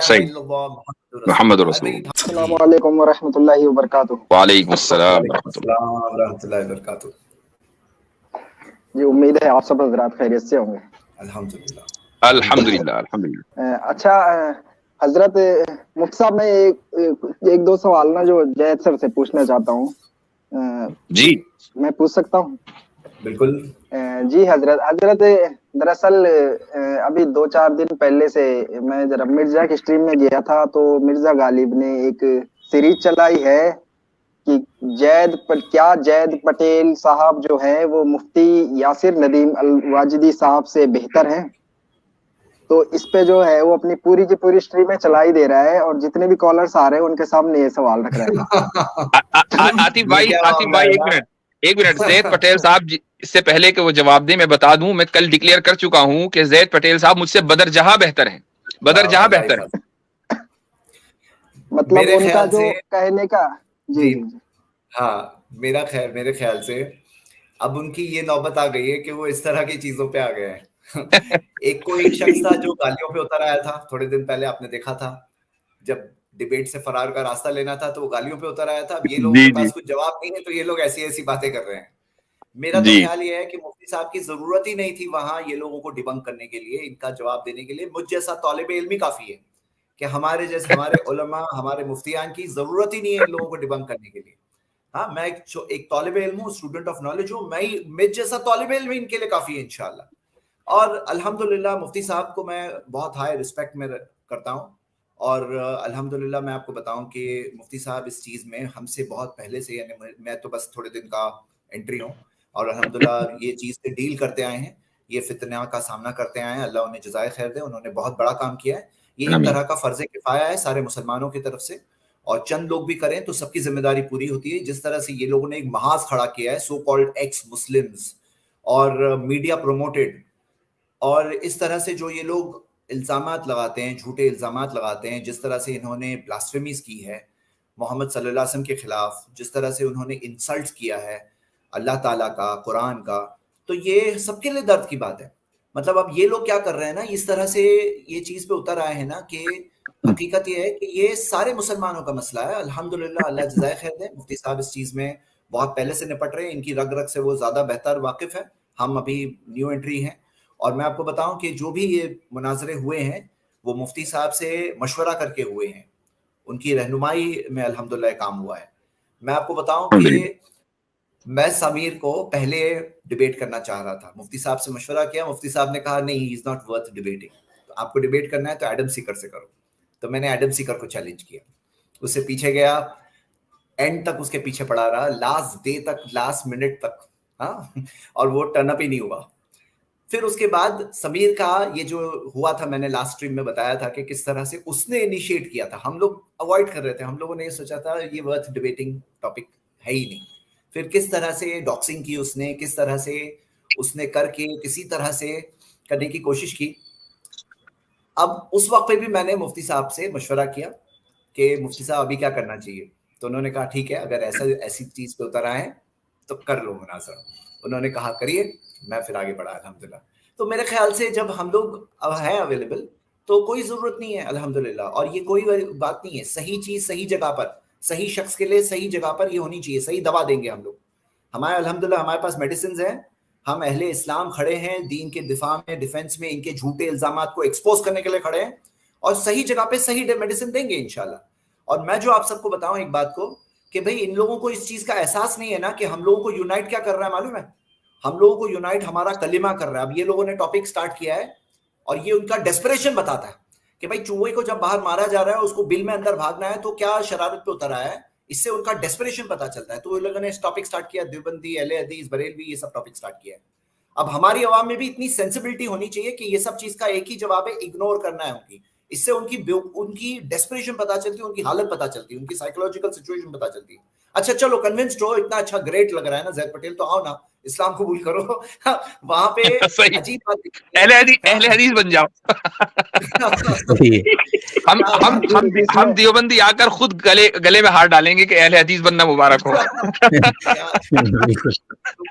صحیح، محمد رسول اللہ۔ السلام علیکم ورحمۃ اللہ وبرکاتہ۔ وعلیکم السلام ورحمۃ اللہ۔ ورحمۃ اللہ وبرکاتہ۔ جی امید ہے آپ سب حضرات خیریت سے ہوں گے۔ الحمدللہ الحمدللہ الحمدللہ۔ اچھا حضرت مفتی صاحب، میں ایک دو سوال نا جو جید سر سے پوچھنا چاہتا ہوں، جی میں پوچھ سکتا ہوں؟ بالکل جی حضرت دراصل ابھی 2-4 دن پہلے سے میں ذرا مرزا کی اسٹریم میں گیا تھا، تو مرزا غالب نے ایک سیریز چلائی ہے کہ جید پٹیل صاحب جو ہے وہ مفتی یاسر ندیم الواجدی صاحب سے بہتر ہیں۔ تو اس پہ جو ہے وہ اپنی پوری کی پوری اسٹریم میں چلائی دے رہا ہے، اور جتنے بھی کالرز آ رہے ہیں ان کے سامنے یہ سوال رکھ رہے ہیں۔ آصف بھائی ایک منٹ زید پٹیل صاحب اس سے پہلے کہ وہ جواب دیں میں بتا دوں، میں کل ڈکلیئر کر چکا ہوں کہ زید پٹیل صاحب مجھ سے بدر جہاں بہتر ہیں، بدر جہاں بہتر ہیں۔ مطلب ان کا جو کہنے کا جی ہاں میرے خیال سے اب ان کی یہ نوبت آ گئی ہے کہ وہ اس طرح کی چیزوں پہ آ گئے ہیں۔ ایک شخص تھا جو گالیوں پہ اتر آیا تھا تھوڑے دن پہلے، آپ نے دیکھا تھا جب ڈیبیٹ سے فرار کا راستہ لینا تھا تو وہ گالیوں پہ اتر آیا تھا۔ اب یہ لوگوں کے پاس کچھ جواب نہیں ہے تو یہ لوگ ایسی باتیں کر رہے ہیں۔ میرا تو خیال یہ ہے کہ مفتی صاحب کی ضرورت ہی نہیں تھی وہاں یہ لوگوں کو ڈیبنک کرنے کے لیے، ان کا جواب دینے کے لیے مجھ جیسا طالب علم ہی کافی ہے کہ ہمارے علماء ہمارے مفتیان کی ضرورت ہی نہیں ہے ان لوگوں کو ڈیبنک کرنے کے لیے۔ ہاں میں ایک طالب علم ہوں، اسٹوڈنٹ آف نالج ہوں، میں جیسا طالب علم ان کے لیے کافی ہے انشاءاللہ۔ اور الحمدللہ مفتی صاحب کو میں بہت ہائی رسپیکٹ میں کرتا ہوں، اور الحمدللہ میں آپ کو بتاؤں کہ مفتی صاحب اس چیز میں ہم سے بہت پہلے سے، یعنی میں تو بس تھوڑے دن کا انٹری ہوں، اور الحمدللہ یہ چیز سے ڈیل کرتے آئے ہیں، یہ فتنہ کا سامنا کرتے آئے ہیں۔ اللہ انہیں جزائے خیر دے، انہوں نے بہت بڑا کام کیا ہے۔ یہ ایک طرح کا فرض کفایہ ہے سارے مسلمانوں کی طرف سے، اور چند لوگ بھی کریں تو سب کی ذمہ داری پوری ہوتی ہے۔ جس طرح سے یہ لوگوں نے ایک محاذ کھڑا کیا ہے، سو کالڈ ایکس مسلمز، اور میڈیا پروموٹڈ، اور اس طرح سے جو یہ لوگ الزامات لگاتے ہیں، جھوٹے الزامات لگاتے ہیں، جس طرح سے انہوں نے بلاسفیمیز کی ہے محمد صلی اللہ علیہ وسلم کے خلاف، جس طرح سے انہوں نے انسلٹ کیا ہے اللہ تعالیٰ کا، قرآن کا، تو یہ سب کے لیے درد کی بات ہے۔ مطلب اب یہ لوگ کیا کر رہے ہیں نا، اس طرح سے یہ چیز پہ اتر آئے ہیں نا کہ حقیقت یہ ہے کہ یہ سارے مسلمانوں کا مسئلہ ہے۔ الحمدللہ اللہ جزائے خیر دے، مفتی صاحب اس چیز میں بہت پہلے سے نپٹ رہے ہیں، ان کی رگ رگ سے وہ زیادہ بہتر واقف ہے، ہم ابھی نیو انٹری ہیں۔ اور میں آپ کو بتاؤں کہ جو بھی یہ مناظرے ہوئے ہیں وہ مفتی صاحب سے مشورہ کر کے ہوئے ہیں، ان کی رہنمائی میں الحمدللہ کام ہوا ہے۔ میں آپ کو بتاؤں کہ میں سمیر کو پہلے ڈیبیٹ کرنا چاہ رہا تھا، مفتی صاحب سے مشورہ کیا، مفتی صاحب نے کہا نہیں، ہی از ناٹ ورتھ ڈیبیٹنگ، تو آپ کو ڈیبیٹ کرنا ہے تو ایڈم سیکر سے کرو۔ تو میں نے ایڈم سیکر کو چیلنج کیا، اس سے پیچھے گیا، اینڈ تک اس کے پیچھے پڑا رہا، لاسٹ ڈے تک، لاسٹ منٹ تک، ہاں، اور وہ ٹرن اپ ہی نہیں ہوا۔ پھر اس کے بعد سمیر کا یہ جو ہوا تھا، میں نے لاسٹ اسٹریم میں بتایا تھا کہ کس طرح سے اس نے انیشیٹ کیا تھا، ہم لوگ اوائڈ کر رہے تھے، ہم لوگوں نے یہ سوچا تھا یہ ورتھ ڈیبیٹنگ ٹاپک ہے ہی نہیں۔ پھر کس طرح سے ڈاکسنگ کی اس نے، کس طرح سے اس نے کر کے کسی طرح سے کرنے کی کوشش کی۔ اب اس وقت پہ بھی میں نے مفتی صاحب سے مشورہ کیا کہ مفتی صاحب ابھی کیا کرنا چاہیے، تو انہوں نے کہا ٹھیک ہے، اگر ایسی چیز پہ اتر آئے ہیں تو کر لو مناظرہ۔ انہوں نے کہا کریے، میں پھر آگے بڑھا الحمدللہ۔ تو میرے خیال سے جب ہم لوگ اب ہیں اویلیبل تو کوئی ضرورت نہیں ہے الحمدللہ، اور یہ کوئی بات نہیں ہے، صحیح چیز صحیح جگہ پر، صحیح شخص کے لیے صحیح جگہ پر یہ ہونی چاہیے، صحیح دوا دیں گے ہم لوگ۔ ہمارے الحمدللہ ہمارے پاس میڈیسنز ہیں، ہم اہل اسلام کھڑے ہیں دین کے دفاع میں، ڈیفینس میں، ان کے جھوٹے الزامات کو ایکسپوز کرنے کے لیے کھڑے ہیں، اور صحیح جگہ پہ صحیح میڈیسن دیں گے انشاءاللہ۔ اور میں جو آپ سب کو بتاؤں ایک بات کو کہ بھئی ان لوگوں کو اس چیز کا احساس نہیں ہے نا کہ ہم لوگوں کو یونائٹ کیا کر رہا ہے معلوم ہے؟ ہم لوگوں کو یونائٹ ہمارا کلمہ کر رہا ہے۔ اب یہ لوگوں نے ٹاپک سٹارٹ کیا ہے اور یہ ان کا ڈیسپریشن بتاتا ہے کہ بھائی چوہے کو جب باہر مارا جا رہا ہے، اس کو بل میں اندر بھاگنا ہے تو کیا شرارت پہ اتر آیا ہے، اس سے ان کا ڈیسپریشن پتا چلتا ہے۔ تو وہ لوگوں نے ٹاپک سٹارٹ کیا، دیوبندی، اہل حدیث، بریلوی، یہ سب ٹاپک سٹارٹ کیا ہے۔ اب ہماری عوام میں بھی اتنی سینسبلٹی ہونی چاہیے کہ یہ سب چیز کا ایک ہی جواب ہے، اگنور کرنا ہے ان کی۔ اس سے ان کی ڈیسپریشن پتا چلتی ہے، ان کی حالت پتا چلتی ہے، ان کی سائیکولوجیکل سچویشن پتا چلتی ہے۔ اچھا چلو کنونسڈ ہو، اتنا اچھا گریٹ لگ رہا ہے نا زید پٹیل، تو آؤ نا اسلام قبول کرو۔ وہاں پہ عجیب بات، اہل حدیث بن جاؤ۔ ہم دیوبندی آ کر خود گلے میں ہاتھ ڈالیں گے کہ اہل حدیث بننا مبارک ہو۔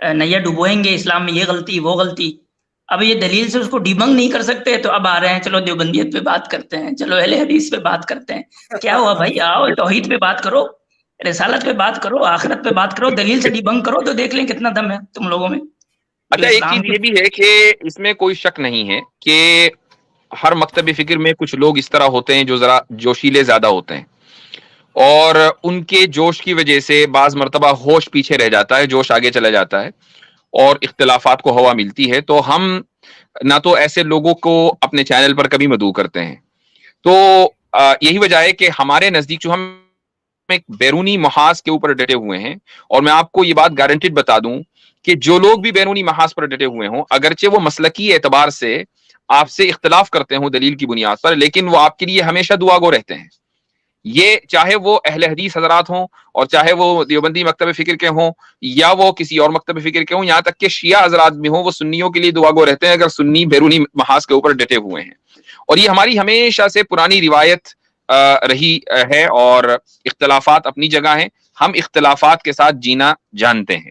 نیا ڈبوئیں گے اسلام میں، یہ غلطی وہ غلطی. اب یہ دلیل سے اس کو ڈیبنگ نہیں کر سکتے تو اب آ رہے ہیں چلو دیوبندیت پہ بات کرتے ہیں، چلو اہل حدیث پہ بات کرتے ہیں. کیا ہوا بھائی؟ آؤ توحید پہ بات کرو، رسالت پہ بات کرو، آخرت پہ بات کرو، دلیل سے ڈیبنگ کرو تو دیکھ لیں کتنا دم ہے تم لوگوں میں. اچھا ایک چیز یہ بھی ہے کہ اس میں کوئی شک نہیں ہے کہ ہر مکتب فکر میں کچھ لوگ اس طرح ہوتے ہیں جو ذرا جوشیلے زیادہ ہوتے ہیں، اور ان کے جوش کی وجہ سے بعض مرتبہ ہوش پیچھے رہ جاتا ہے، جوش آگے چلا جاتا ہے اور اختلافات کو ہوا ملتی ہے. تو ہم نہ تو ایسے لوگوں کو اپنے چینل پر کبھی مدعو کرتے ہیں. تو یہی وجہ ہے کہ ہمارے نزدیک جو ہم ایک بیرونی محاذ کے اوپر ڈٹے ہوئے ہیں، اور میں آپ کو یہ بات گارنٹیڈ بتا دوں کہ جو لوگ بھی بیرونی محاذ پر ڈٹے ہوئے ہوں، اگرچہ وہ مسلکی اعتبار سے آپ سے اختلاف کرتے ہوں دلیل کی بنیاد پر، لیکن وہ آپ کے لیے ہمیشہ دعا گو رہتے ہیں. یہ چاہے وہ اہل حدیث حضرات ہوں، اور چاہے وہ دیوبندی مکتب فکر کے ہوں، یا وہ کسی اور مکتب فکر کے ہوں، یہاں تک کہ شیعہ حضرات بھی ہوں، وہ سنیوں کے لیے دعا گو رہتے ہیں اگر سنی بیرونی محاذ کے اوپر ڈٹے ہوئے ہیں. اور یہ ہماری ہمیشہ سے پرانی روایت رہی ہے، اور اختلافات اپنی جگہ ہیں، ہم اختلافات کے ساتھ جینا جانتے ہیں.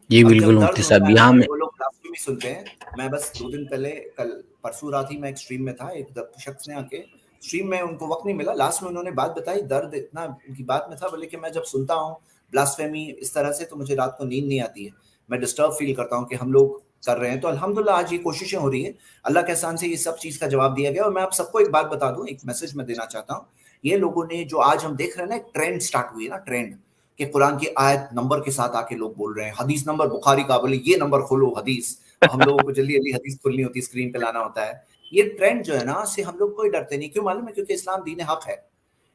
جی بالکل مفتی صاحب. یہاں میں وہ لوگ بلاسفیمی سنتے ہیں. میں بس 2 دن پہلے، کل پرسوں رات ہی میں ایک اسٹریم میں تھا، ایک شخص نے آ کے اسٹریم میں، ان کو وقت نہیں ملا، لاسٹ میں انہوں نے بات بتائی، درد اتنا ان کی بات میں تھا، بولے کہ میں جب سنتا ہوں بلاسفیمی اس طرح سے تو مجھے رات کو نیند نہیں آتی ہے، میں ڈسٹرب فیل کرتا ہوں کہ ہم لوگ کر رہے ہیں. تو الحمدللہ آج یہ کوششیں ہو رہی ہے، اللہ کے احسان سے یہ سب چیز کا جواب دیا گیا. اور میں آپ سب کو ایک بات بتا دوں، ایک میسج میں دینا چاہتا ہوں. یہ لوگوں نے جو آج ہم دیکھ رہے ہیں نا، ایک ٹرینڈ سٹارٹ ہوئی ہے نا، ٹرینڈ کہ قرآن کی آیت نمبر کے ساتھ آ کے لوگ بول رہے ہیں، حدیث نمبر بخاری کا، بولے یہ نمبر کھولو حدیث. ہم لوگوں کو جلدی جلدی حدیث کھولنی ہوتی ہے، اسکرین پہ لانا ہوتا ہے. یہ ٹرینڈ جو ہے نا، سے ہم لوگ کوئی ڈرتے نہیں. کیوں معلوم ہے؟ کیونکہ اسلام دین حق ہے.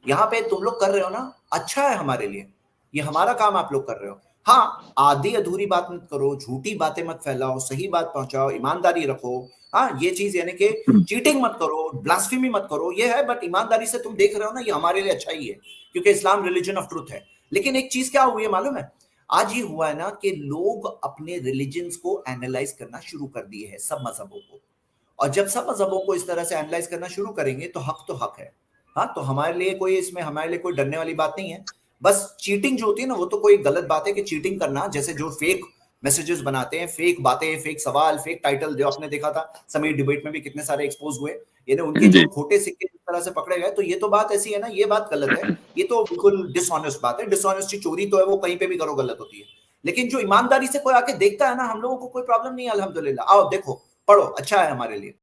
یہاں پہ تم لوگ کر رہے ہو نا، اچھا ہے ہمارے لیے، یہ ہمارا کام آپ لوگ کر رہے ہو. ہاں آدھی ادھوری بات مت کرو، جھوٹی باتیں مت پھیلاؤ، صحیح بات پہنچاؤ، ایمانداری رکھو. ہاں یہ چیز یعنی کہ چیٹنگ مت کرو، بلاسفیمی مت کرو، یہ ہے. بٹ ایمانداری سے تم دیکھ رہے ہو نا، یہ ہمارے لیے اچھا ہی ہے، کیونکہ اسلام ریلیجن آف ٹروتھ ہے. لیکن ایک چیز کیا ہوئی ہے معلوم ہے؟ آج یہ ہوا ہے نا کہ لوگ اپنے ریلیجنز کو اینالائز کرنا شروع کر دیے ہیں، سب مذہبوں کو. اور جب سب مذہبوں کو اس طرح سے اینالائز کرنا شروع کریں گے تو حق ہے. ہاں تو ہمارے لیے کوئی اس میں، ہمارے لیے کوئی ڈرنے والی بات نہیں ہے. بس چیٹنگ جو ہوتی ہے نا، وہ تو کوئی غلط بات ہے کہ چیٹنگ کرنا، جیسے جو فیک میسیجز بناتے ہیں، فیک باتیں، فیک سوال، فیک ٹائٹل، جو آپ نے دیکھا تھا سمیٹ ڈیبیٹ میں بھی کتنے سارے ایکسپوز ہوئے، یعنی ان کے جو کھوٹے سکے اس طرح سے پکڑے گئے. تو یہ تو بات ایسی ہے نا، یہ بات غلط ہے، یہ تو بالکل ڈس آنیسٹ بات ہے. ڈس آنیسٹی، چوری تو ہے، وہ کہیں پہ بھی کرو غلط ہوتی ہے. لیکن جو ایمانداری سے کوئی آ کے دیکھتا ہے نا، ہم لوگوں کو کوئی پرابلم نہیں ہے الحمدللہ. آؤ دیکھو، پڑھو، اچھا ہے ہمارے لیے.